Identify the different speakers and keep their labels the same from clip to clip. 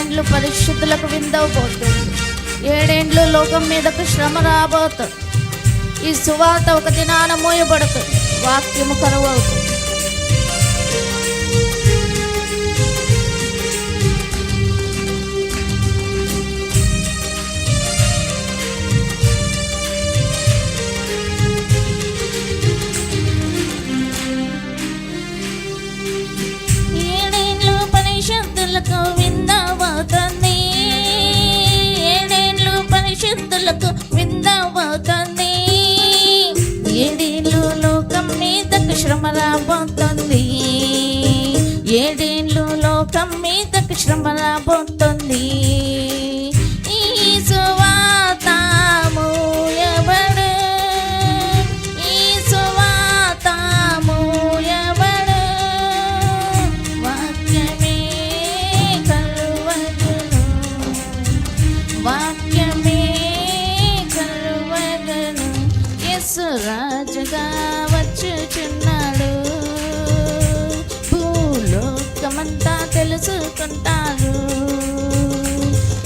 Speaker 1: 7 పరిశుద్ధులకు విందవబోతుంది. 7 లోకం మీదకు శ్రమ రాబోతుంది. ఈ సువార్త ఒక దినాన మోయబడుతుంది. వాక్యము కరువు అవుతుంది.
Speaker 2: పరిశుద్ధులకు విందవబోతుంది. 7 పరిశుద్ధులకు విందవబోతుంది. 7 లోకం మీదకు శ్రమ రాబోతుంది. 7 లోకం మీదకు శ్రమ రాబోతుంది. ఈ సువార్త మోయబడు, ఈ సువార్త మోయబడు. వాక్యమే కరువగను, వాక్యమే కరువగను. యేసు రాజుగా వచ్చుచున్నాడు. భూలోకమంతా తెలుసుకుంటారు.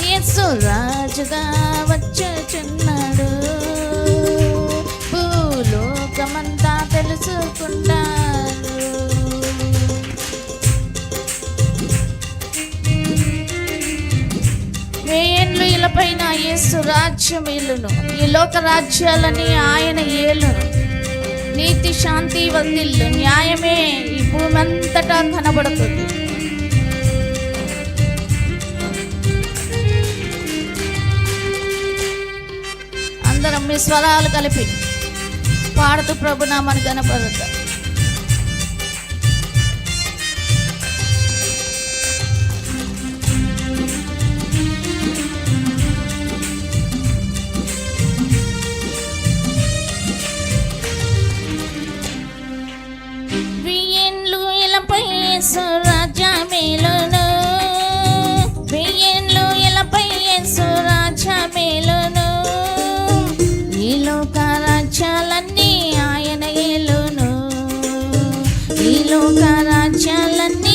Speaker 2: యేసు రాజుగా వచ్చుచున్నాడు. భూలోకమంతా తెలుసుకుంటారు. వేయేండ్లు ఇలపైన యేసు రాజ్యం ఏలును. ఈ లోక రాజ్యాలని ఆయన ఏలును. నీతి శాంతి వర్ధిల్లు, న్యాయమే ఈ భూమి అంతటా కనబడుతుంది. అందరం మీ స్వరాలు కలిపి పాడుతూ ప్రభునామాన్ని గణపడతాం. యేసు రాజ్యమేలును. 1000 ఏళ్లపై యేసు రాజ్యమేలును. ఈ లోక రాజ్యాలన్నీ ఆయన ఏలును. ఈ లోక రాజ్యాలన్నీ